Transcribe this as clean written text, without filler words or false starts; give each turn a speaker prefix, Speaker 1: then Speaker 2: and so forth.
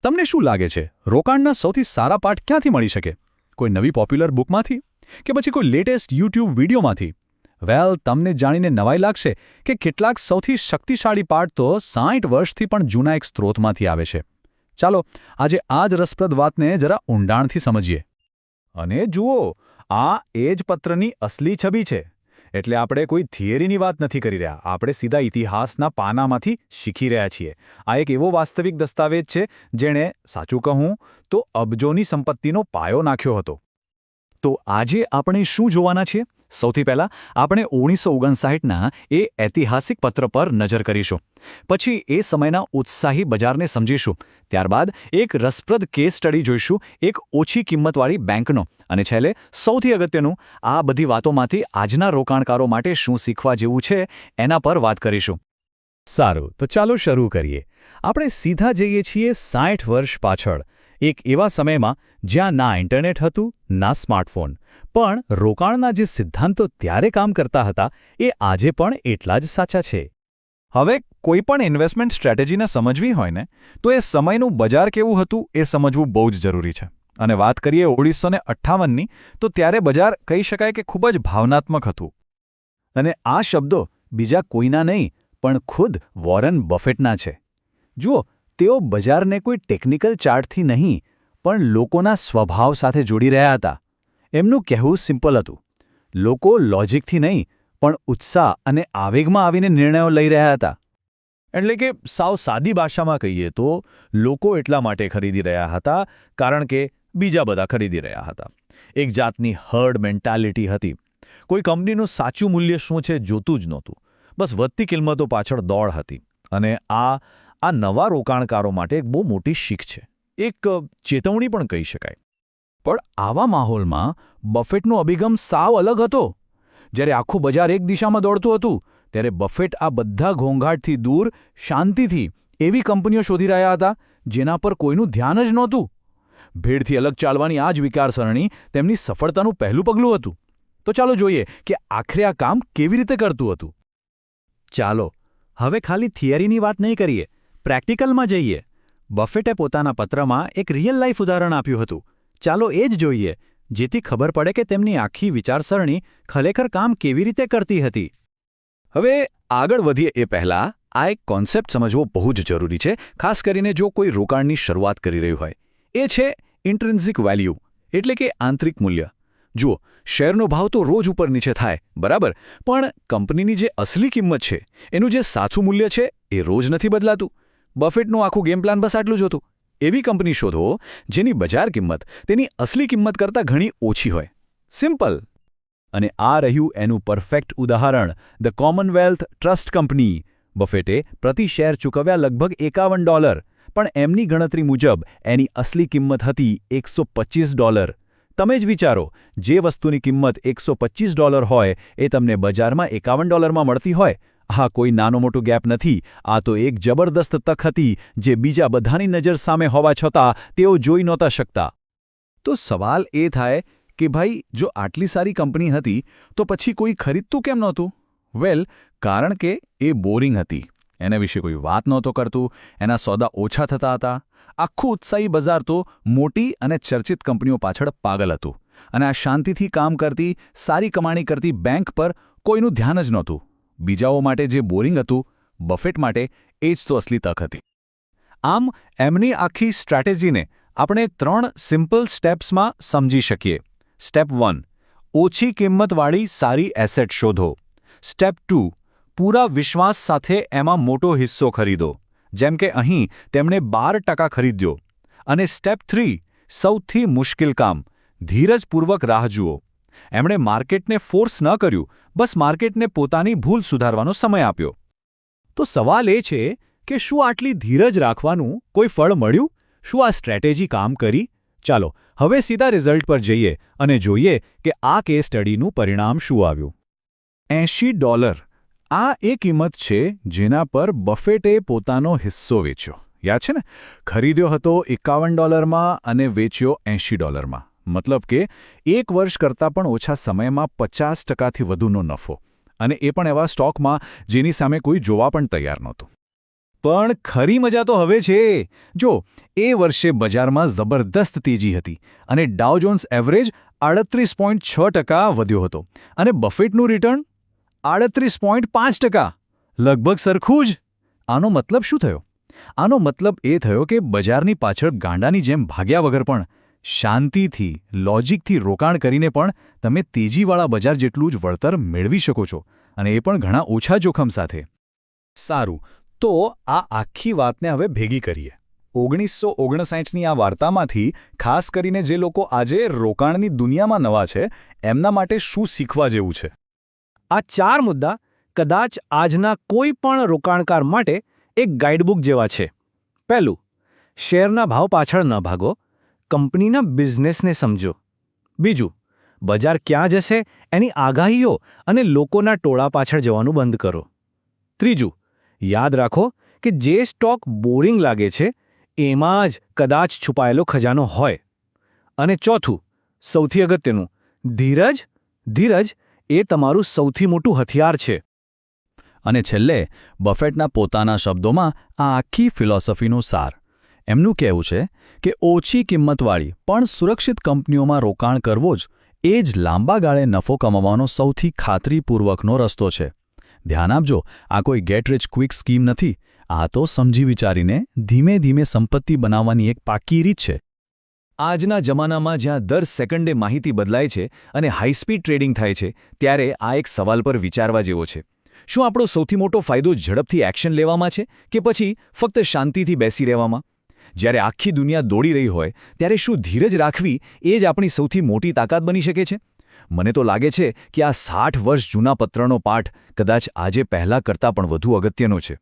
Speaker 1: તમને શું લાગે છે રોકાણના સૌથી સારા પાઠ ક્યાંથી મળી શકે? કોઈ નવી પોપ્યુલર બુકમાંથી કે પછી કોઈ લેટેસ્ટ યુટ્યુબ વિડીયોમાંથી? વેલ, તમને જાણીને નવાઈ લાગશે કે કેટલાક સૌથી શક્તિશાળી પાઠ તો 60 વર્ષથી પણ જૂના એક સ્ત્રોતમાંથી આવે છે. ચાલો આજે આ જ રસપ્રદ વાતને જરા ઊંડાણથી સમજીએ. અને જુઓ, આ એ જ પત્રની અસલી છબી છે. એટલે આપણે કોઈ થિયરીની વાત નથી કરી રહ્યા, આપણે સીધા ઇતિહાસના પાનામાંથી શીખી રહ્યા છીએ. આ એક એવો વાસ્તવિક દસ્તાવેજ છે જેણે, સાચું કહું તો, અબજોની સંપત્તિનો પાયો નાખ્યો હતો. તો આજે આપણે શું જોવાના છીએ? સૌથી પહેલાં આપણે 1959ના એ ઐતિહાસિક પત્ર પર નજર કરીશું. પછી એ સમયના ઉત્સાહી બજારને સમજીશું. ત્યારબાદ એક રસપ્રદ કેસ સ્ટડી જોઈશું, એક ઓછી કિંમતવાળી બેંકનો. અને છેલ્લે સૌથી અગત્યનું, આ બધી વાતોમાંથી આજના રોકાણકારો માટે શું શીખવા જેવું છે એના પર વાત કરીશું. સારું, તો ચાલો શરૂ કરીએ. આપણે સીધા જઈએ છીએ 60 વર્ષ પાછળ, એક એવા સમયમાં જ્યાં ના ઇન્ટરનેટ હતું, ના સ્માર્ટફોન. પણ રોકાણના જે સિદ્ધાંતો ત્યારે કામ કરતા હતા એ આજે પણ એટલા જ સાચા છે. હવે કોઈ પણ ઇન્વેસ્ટમેન્ટ સ્ટ્રેટેજીને સમજવી હોય ને, તો એ સમયનું બજાર કેવું હતું એ સમજવું બહુ જ જરૂરી છે. અને વાત કરીએ 1958ની, તો ત્યારે બજાર કહી શકાય કે ખૂબ જ ભાવનાત્મક હતું. અને આ શબ્દો બીજા કોઈના નહીં પણ ખુદ વોરન બફેટના છે. જુઓ, તેઓ બજારને કોઈ ટેકનિકલ ચાર્ટથી નહીં પણ લોકોના સ્વભાવ સાથે જોડી રહ્યા હતા. એમનું કહેવું સિમ્પલ હતું. લોકો લોજિકથી નહીં પણ ઉત્સાહ અને આવેગમાં આવીને નિર્ણયો લઈ રહ્યા હતા. એટલે કે સાવ સાદી ભાષામાં કહીએ તો લોકો એટલા માટે ખરીદી રહ્યા હતા કારણ કે બીજા બધા ખરીદી રહ્યા હતા. એક જાતની હર્ડ મેન્ટાલિટી હતી. કોઈ કંપનીનું સાચું મૂલ્ય શું છે જોતું જ નહોતું. બસ વધતી કિંમતો પાછળ દોડ હતી. અને આ નવા રોકાણકારો માટે એક બહુ મોટી શીખ છે. એક ચેતવણી પણ કહી શકાય. પણ આવા માહોલમાં બફેટનો અભિગમ સાવ અલગ હતો. જ્યારે આખું બજાર એક દિશામાં દોડતું હતું, ત્યારે બફેટ આ બધા ઘોંઘાટથી દૂર શાંતિથી એવી કંપનીઓ શોધી રહ્યા હતા જેના પર કોઈનું ધ્યાન જ નહોતું. ભીડથી અલગ ચાલવાની આ જ વિચારસરણી તેમની સફળતાનું પહેલું પગલું હતું. તો ચાલો જોઈએ કે આખરે આ કામ કેવી રીતે કરતું હતું. ચાલો હવે ખાલી થિયરીની વાત નહીં કરીએ, પ્રેક્ટિકલમાં જઈએ. બફેટે પોતાના પત્રમાં એક રિયલ લાઈફ ઉદાહરણ આપ્યું હતું. ચાલો એ જ જોઈએ, જેથી ખબર પડે કે તેમની આખી વિચારસરણી ખરેખર કામ કેવી રીતે કરતી હતી. હવે આગળ વધીએ એ પહેલાં આ એક કોન્સેપ્ટ સમજવો બહુ જ જરૂરી છે, ખાસ કરીને જો કોઈ રોકાણની શરૂઆત કરી રહ્યું હોય. એ છે ઇન્ટ્રિન્સિક વેલ્યુ, એટલે કે આંતરિક મૂલ્ય. જુઓ, શેરનો ભાવ તો રોજ ઉપર નીચે થાય, બરાબર, પણ કંપનીની જે અસલી કિંમત છે, એનું જે સાચું મૂલ્ય છે, એ રોજ નથી બદલાતું. બફેટનું આખું ગેમ પ્લાન બસ આટલું જ હતું. એવી કંપની શોધો જેની બજાર કિંમત તેની અસલી કિંમત કરતાં ઘણી ઓછી હોય. સિમ્પલ. અને આ રહ્યું એનું પરફેક્ટ ઉદાહરણ, ધ કોમનવેલ્થ ટ્રસ્ટ કંપની. બફેટે પ્રતિ શેર ચૂકવ્યા લગભગ $51, પણ એમની ગણતરી મુજબ એની અસલી કિંમત હતી $125. તમે જ વિચારો, જે વસ્તુની કિંમત $125 હોય એ તમને બજારમાં $51માં મળતી હોય. હા, કોઈ નાનો મોટો ગેપ નથી. આ તો એક જબરદસ્ત તક હતી જે બીજા બધાની નજર સામે હોવા છતાં તેઓ જોઈ નહોતા શકતા. તો સવાલ એ થાય કે ભાઈ, જો આટલી સારી કંપની હતી તો પછી કોઈ ખરીદતું કેમ નહોતું? વેલ, કારણ કે એ બોરિંગ હતી. એના વિશે કોઈ વાત નહોતો કરતું, એના સોદા ઓછા થતા હતા. આખું ઉત્સાહી બજાર તો મોટી અને ચર્ચિત કંપનીઓ પાછળ પાગલ હતું. અને આ શાંતિથી કામ કરતી, સારી કમાણી કરતી બેંક પર કોઈનું ધ્યાન જ નહોતું. બીજાઓ માટે જે બોરિંગ હતું, બફેટ માટે એ જ તો અસલી તક હતી. આમ એમની આખી સ્ટ્રેટેજીને આપણે 3 સિમ્પલ સ્ટેપ્સમાં સમજી શકીએ. સ્ટેપ 1, ઓછી કિંમતવાળી સારી એસેટ શોધો. સ્ટેપ 2, પૂરા વિશ્વાસ સાથે એમાં મોટો હિસ્સો ખરીદો. જેમ કે અહીં તેમણે 12% ખરીદ્યો. અને સ્ટેપ 3, સૌથી મુશ્કેલ કામ, ધીરજપૂર્વક રાહ જુઓ. એમણે માર્કેટને ફોર્સ ન કર્યું, બસ માર્કેટને પોતાની ભૂલ સુધારવાનો સમય આપ્યો. તો સવાલ એ છે કે શું આટલી ધીરજ રાખવાનું કોઈ ફળ મળ્યું? શું આ સ્ટ્રેટેજી કામ કરી? ચાલો હવે સીધા રિઝલ્ટ પર જઈએ અને જોઈએ કે આ કેસ સ્ટડીનું પરિણામ શું આવ્યું. $80, આ એ કિંમત છે જેના પર બફેટે પોતાનો હિસ્સો વેચ્યો. યાદ છે ને? ખરીદ્યો હતો $51માં અને વેચ્યો $80. મતલબ કે 1 વર્ષ કરતાં પણ ઓછા સમયમાં 50%થી વધુનો નફો. અને એ પણ એવા સ્ટોકમાં જેની સામે કોઈ જોવા પણ તૈયાર નહોતું. પણ ખરી મજા તો હવે છે. જો એ વર્ષે બજારમાં જબરદસ્ત તેજી હતી અને ડાઉ જોન્સ એવરેજ 38.6% વધ્યો હતો અને બફેટનું રિટર્ન 38.5%. લગભગ સરખું જ. આનો મતલબ શું થયો? આનો મતલબ એ થયો કે બજારની પાછળ ગાંડાની જેમ ભાગ્યા વગર પણ શાંતિથી, લોજિકથી રોકાણ કરીને પણ તમે તેજીવાળા બજાર જેટલું જ વળતર મેળવી શકો છો, અને એ પણ ઘણા ઓછા જોખમ સાથે. સારું, તો આ આખી વાતને હવે ભેગી કરીએ. 1959ની આ વાર્તામાંથી ખાસ કરીને જે લોકો આજે રોકાણની દુનિયામાં નવા છે, એમના માટે શું શીખવા જેવું છે?
Speaker 2: આ 4 મુદ્દા કદાચ આજના કોઈ પણ રોકાણકાર માટે એક ગાઈડબુક જેવા છે. પહેલું, શેરના ભાવ પાછળ ન ભાગો, કંપનીના બિઝનેસને સમજો. બીજું, બજાર ક્યાં જશે એની આગાહીઓ અને લોકોના ટોળા પાછળ જવાનું બંધ કરો. ત્રીજું, યાદ રાખો કે જે સ્ટોક બોરિંગ લાગે છે એમાં જ કદાચ છુપાયેલો ખજાનો હોય. અને ચોથું, સૌથી અગત્યનું, ધીરજ. ધીરજ એ તમારું સૌથી મોટું હથિયાર છે.
Speaker 1: અને છેલ્લે બફેટના પોતાના શબ્દોમાં આ આખી ફિલોસોફીનો સાર. એમનું કહેવું છે કે ઓછી કિંમતવાળી પણ સુરક્ષિત કંપનીઓમાં રોકાણ કરવો જ એ જ લાંબા ગાળે નફો કમાવાનો સૌથી ખાતરીપૂર્વકનો રસ્તો છે. ધ્યાન આપજો, આ કોઈ ગેટ રિચ ક્વિક સ્કીમ નથી. આ તો સમજી વિચારીને ધીમે ધીમે સંપત્તિ બનાવવાની એક પાકી રીત છે. આજના જમાનામાં જ્યાં દર સેકન્ડે માહિતી બદલાય છે અને હાઈસ્પીડ ટ્રેડિંગ થાય છે, ત્યારે આ એક સવાલ પર વિચારવા જેવો છે. શું આપણો સૌથી મોટો ફાયદો ઝડપથી એક્શન લેવામાં છે કે પછી ફક્ત શાંતિથી બેસી રહેવામાં? જ્યારે આખી દુનિયા દોડી રહી હોય ત્યારે શું ધીરજ રાખવી એ જ આપણી સૌથી મોટી તાકાત બની શકે છે? મને તો લાગે છે કે આ 60 વર્ષ જૂના પત્રનો પાઠ કદાચ આજે પહેલાં કરતાં પણ વધુ અગત્યનો છે.